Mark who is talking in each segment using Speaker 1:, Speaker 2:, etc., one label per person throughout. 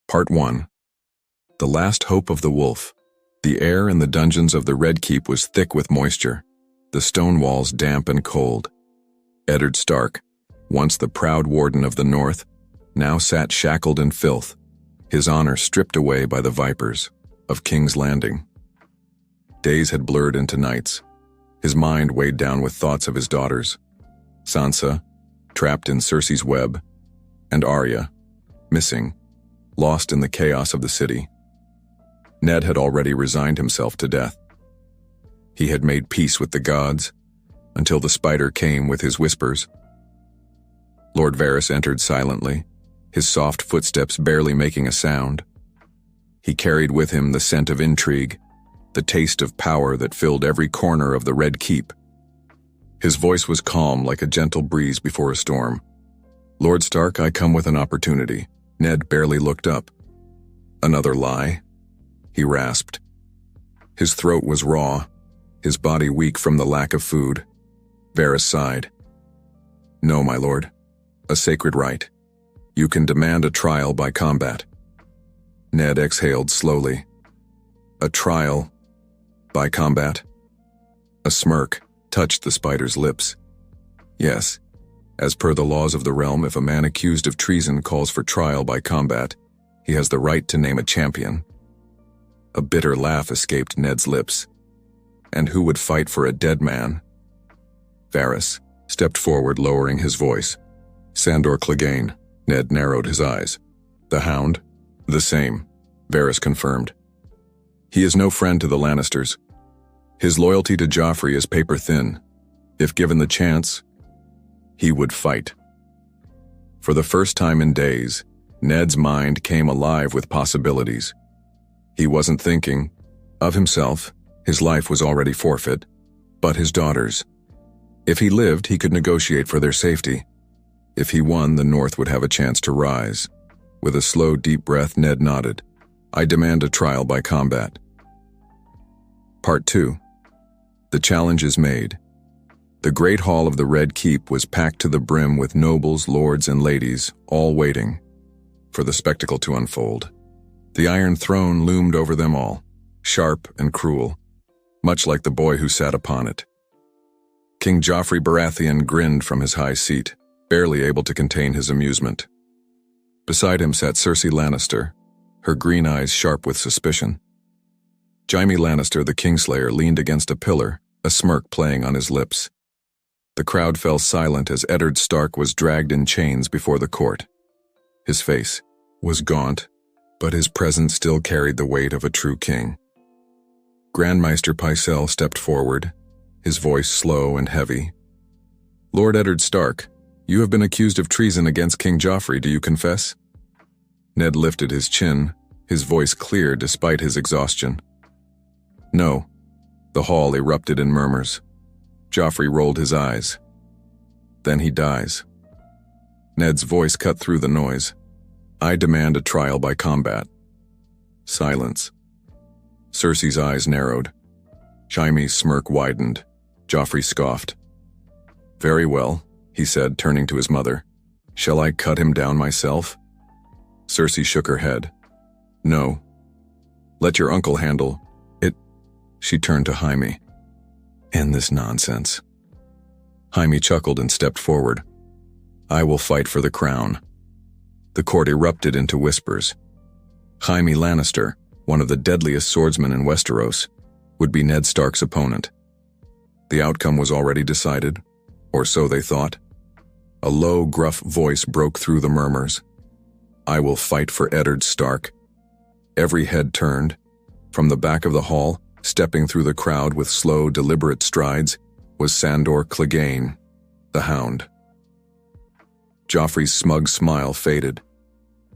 Speaker 1: Part 1. The Last Hope of the Wolf. The air in the dungeons of the Red Keep was thick with moisture, the stone walls damp and cold. Eddard Stark, once the proud warden of the North, now sat shackled in filth, his honor stripped away by the vipers of King's Landing. Days had blurred into nights, his mind weighed down with thoughts of his daughters, Sansa, trapped in Cersei's web, and Arya, missing, lost in the chaos of the city. Ned had already resigned himself to death. He had made peace with the gods, until the spider came with his whispers. Lord Varys entered silently, his soft footsteps barely making a sound. He carried with him the scent of intrigue, the taste of power that filled every corner of the Red Keep. His voice was calm like a gentle breeze before a storm. "Lord Stark, I come with an opportunity." Ned barely looked up. "Another lie?" he rasped. His throat was raw, his body weak from the lack of food. Varys sighed. "No, my lord. A sacred right. You can demand a trial by combat." Ned exhaled slowly. "A trial by combat?" A smirk touched the spider's lips. "Yes. As per the laws of the realm, if a man accused of treason calls for trial by combat, he has the right to name a champion." A bitter laugh escaped Ned's lips. "And who would fight for a dead man?" Varys stepped forward, lowering his voice. "Sandor Clegane." Ned narrowed his eyes. "The Hound?" "The same," Varys confirmed. "He is no friend to the Lannisters. His loyalty to Joffrey is paper thin. If given the chance, he would fight." For the first time in days, Ned's mind came alive with possibilities. He wasn't thinking of himself, his life was already forfeit, but his daughters. If he lived, he could negotiate for their safety. If he won, the North would have a chance to rise. With a slow, deep breath, Ned nodded. "I demand a trial by combat." Part 2. The challenge is made. The great hall of the Red Keep was packed to the brim with nobles, lords, and ladies, all waiting for the spectacle to unfold. The Iron Throne loomed over them all, sharp and cruel, much like the boy who sat upon it. King Joffrey Baratheon grinned from his high seat, barely able to contain his amusement. Beside him sat Cersei Lannister, her green eyes sharp with suspicion. Jaime Lannister, the Kingslayer, leaned against a pillar, a smirk playing on his lips. The crowd fell silent as Eddard Stark was dragged in chains before the court. His face was gaunt, but his presence still carried the weight of a true king. Grandmaster Pycelle stepped forward, his voice slow and heavy. "Lord Eddard Stark, you have been accused of treason against King Joffrey, do you confess?" Ned lifted his chin, his voice clear despite his exhaustion. "No." The hall erupted in murmurs. Joffrey rolled his eyes. "Then he dies." Ned's voice cut through the noise. "I demand a trial by combat." Silence. Cersei's eyes narrowed. Jaime's smirk widened. Joffrey scoffed. "Very well," he said, turning to his mother. "Shall I cut him down myself?" Cersei shook her head. "No. Let your uncle handle it." She turned to Jaime. "End this nonsense." Jaime chuckled and stepped forward. "I will fight for the crown." The court erupted into whispers. Jaime Lannister, one of the deadliest swordsmen in Westeros, would be Ned Stark's opponent. The outcome was already decided, or so they thought. A low, gruff voice broke through the murmurs. "I will fight for Eddard Stark." Every head turned. From the back of the hall, stepping through the crowd with slow, deliberate strides, was Sandor Clegane, the Hound. Joffrey's smug smile faded.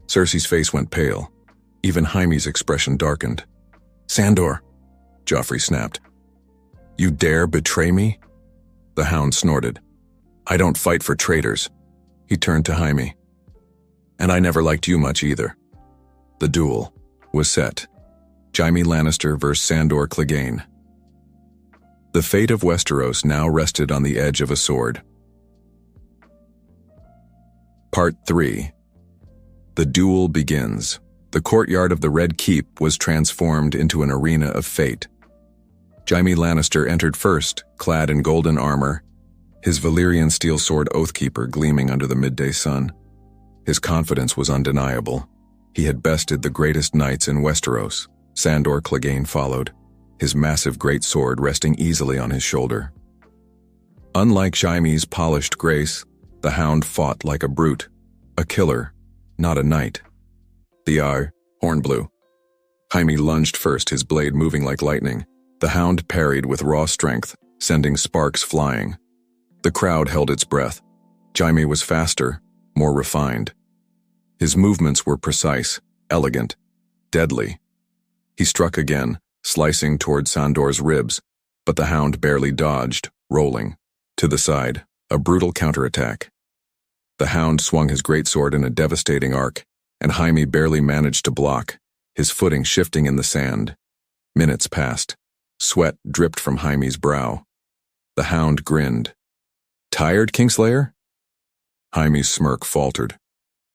Speaker 1: Cersei's face went pale. Even Jaime's expression darkened. "Sandor," Joffrey snapped. "You dare betray me?" The Hound snorted. "I don't fight for traitors." He turned to Jaime. "And I never liked you much either." The duel was set. Jaime Lannister versus Sandor Clegane. The fate of Westeros now rested on the edge of a sword. Part 3. The duel begins. The courtyard of the Red Keep was transformed into an arena of fate. Jaime Lannister entered first, clad in golden armor, his Valyrian steel sword Oathkeeper gleaming under the midday sun. His confidence was undeniable. He had bested the greatest knights in Westeros. Sandor Clegane followed, his massive greatsword resting easily on his shoulder. Unlike Jaime's polished grace, the Hound fought like a brute, a killer, not a knight. The horn blew. Jaime lunged first, his blade moving like lightning. The Hound parried with raw strength, sending sparks flying. The crowd held its breath. Jaime was faster, more refined. His movements were precise, elegant, deadly. He struck again, slicing toward Sandor's ribs, but the Hound barely dodged, rolling. To the side, a brutal counterattack. The Hound swung his greatsword in a devastating arc, and Jaime barely managed to block, his footing shifting in the sand. Minutes passed. Sweat dripped from Jaime's brow. The Hound grinned. "Tired, Kingslayer?" Jaime's smirk faltered.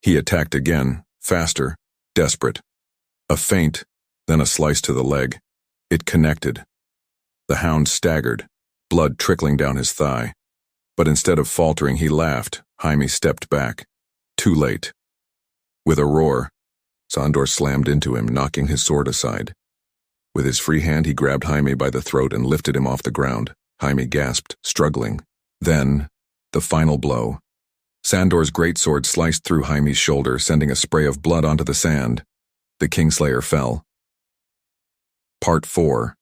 Speaker 1: He attacked again, faster, desperate. A feint, then a slice to the leg. It connected. The Hound staggered, blood trickling down his thigh. But instead of faltering, he laughed. Jaime stepped back. Too late. With a roar, Sandor slammed into him, knocking his sword aside. With his free hand, he grabbed Jaime by the throat and lifted him off the ground. Jaime gasped, struggling. Then, the final blow. Sandor's greatsword sliced through Jaime's shoulder, sending a spray of blood onto the sand. The Kingslayer fell. Part 4.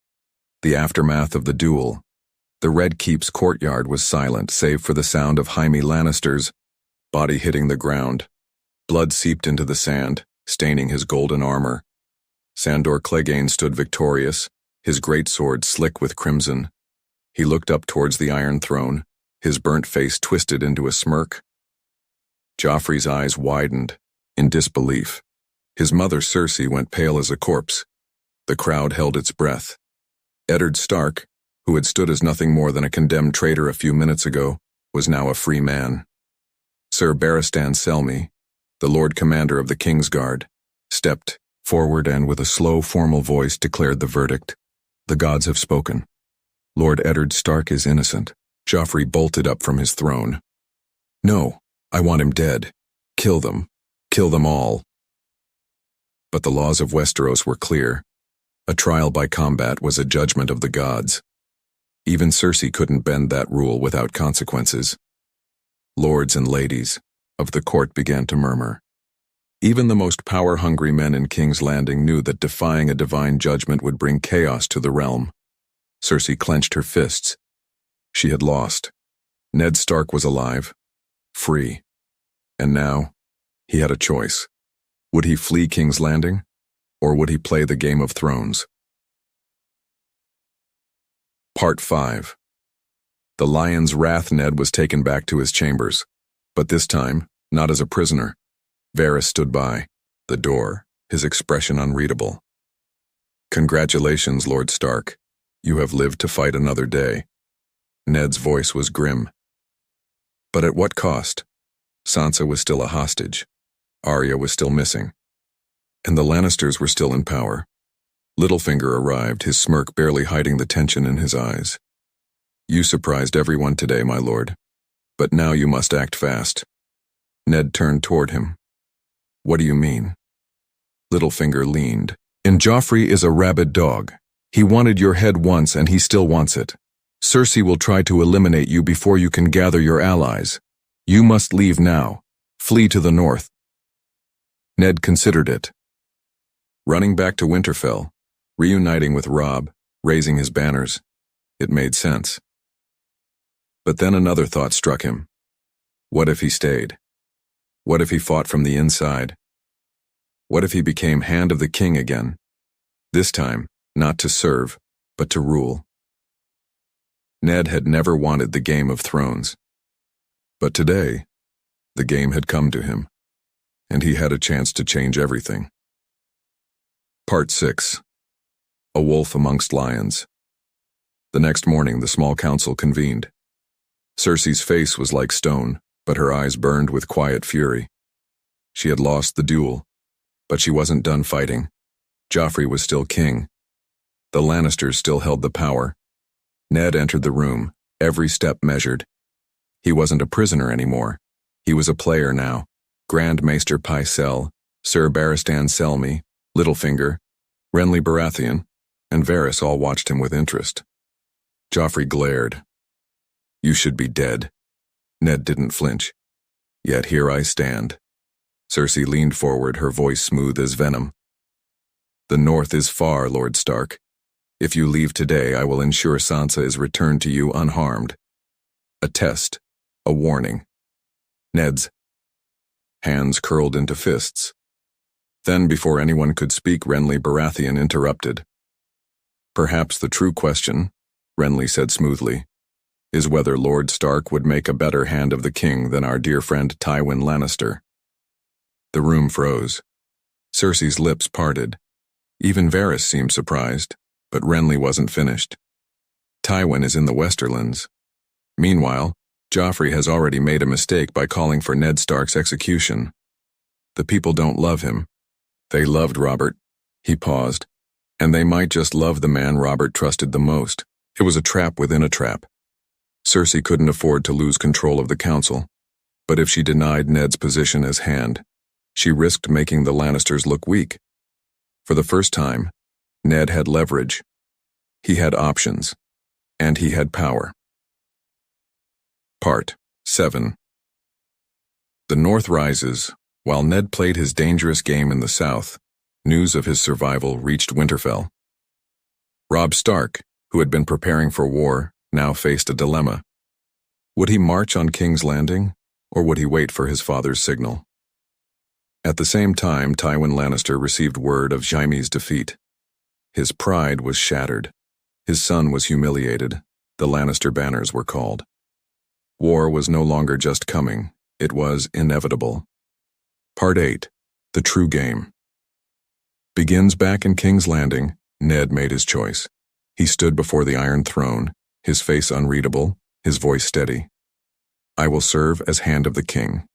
Speaker 1: The aftermath of the duel. The Red Keep's courtyard was silent, save for the sound of Jaime Lannister's body hitting the ground. Blood seeped into the sand, staining his golden armor. Sandor Clegane stood victorious, his greatsword slick with crimson. He looked up towards the Iron Throne, his burnt face twisted into a smirk. Joffrey's eyes widened, in disbelief. His mother Cersei went pale as a corpse. The crowd held its breath. Ned Stark, who had stood as nothing more than a condemned traitor a few minutes ago, was now a free man. Sir Barristan Selmy, the Lord Commander of the Kingsguard, stepped forward and with a slow, formal voice declared the verdict. "The gods have spoken. Lord Ned Stark is innocent." Joffrey bolted up from his throne. "No, I want him dead. Kill them. Kill them all." But the laws of Westeros were clear. A trial by combat was a judgment of the gods. Even Cersei couldn't bend that rule without consequences. Lords and ladies of the court began to murmur. Even the most power-hungry men in King's Landing knew that defying a divine judgment would bring chaos to the realm. Cersei clenched her fists. She had lost. Ned Stark was alive, free. And now, he had a choice. Would he flee King's Landing, or would he play the Game of Thrones? Part 5. The Lion's Wrath. Ned was taken back to his chambers, but this time, not as a prisoner. Varys stood by the door, his expression unreadable. "Congratulations, Lord Stark. You have lived to fight another day." Ned's voice was grim. But at what cost? Sansa was still a hostage. Arya was still missing. And the Lannisters were still in power. Littlefinger arrived, his smirk barely hiding the tension in his eyes. "You surprised everyone today, my lord. But now you must act fast." Ned turned toward him. "What do you mean?" Littlefinger leaned. "And Joffrey is a rabid dog. He wanted your head once and he still wants it. Cersei will try to eliminate you before you can gather your allies. You must leave now. Flee to the north." Ned considered it. Running back to Winterfell, reuniting with Robb, raising his banners. It made sense. But then another thought struck him. What if he stayed? What if he fought from the inside? What if he became Hand of the King again? This time, not to serve, but to rule. Ned had never wanted the Game of Thrones. But today, the game had come to him, and he had a chance to change everything. Part 6. A Wolf Amongst Lions. The next morning, the small council convened. Cersei's face was like stone, but her eyes burned with quiet fury. She had lost the duel, But she wasn't done fighting. Joffrey was still king. The Lannisters still held the power. Ned entered the room, every step measured. He wasn't a prisoner anymore. He was a player now. Grand Maester Pycelle, Sir Barristan Selmy, Littlefinger, Renly Baratheon, and Varys all watched him with interest. Joffrey glared. "You should be dead." Ned didn't flinch. "Yet here I stand." Cersei leaned forward, her voice smooth as venom. "The north is far, Lord Stark. If you leave today, I will ensure Sansa is returned to you unharmed. A test, a warning." Ned's hands curled into fists. Then, before anyone could speak, Renly Baratheon interrupted. "Perhaps the true question," Renly said smoothly, "is whether Lord Stark would make a better hand of the king than our dear friend Tywin Lannister." The room froze. Cersei's lips parted. Even Varys seemed surprised, but Renly wasn't finished. "Tywin is in the Westerlands. Meanwhile, Joffrey has already made a mistake by calling for Ned Stark's execution. The people don't love him. They loved Robert." He paused. "And they might just love the man Robert trusted the most." It was a trap within a trap. Cersei couldn't afford to lose control of the council, but if she denied Ned's position as hand, she risked making the Lannisters look weak. For the first time, Ned had leverage. He had options, and he had power. Part 7. The north rises. While Ned played his dangerous game in the south, news of his survival reached Winterfell. Robb Stark, who had been preparing for war, now faced a dilemma. Would he march on King's Landing, or would he wait for his father's signal? At the same time, Tywin Lannister received word of Jaime's defeat. His pride was shattered. His son was humiliated. The Lannister banners were called. War was no longer just coming. It was inevitable. Part 8. The True Game. Begins back in King's Landing. Ned made his choice. He stood before the Iron Throne, his face unreadable, his voice steady. "I will serve as Hand of the King."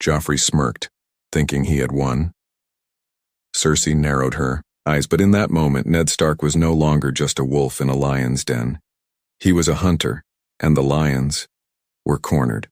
Speaker 1: Joffrey smirked, thinking he had won. Cersei narrowed her eyes, but in that moment Ned Stark was no longer just a wolf in a lion's den. He was a hunter, and the lions were cornered.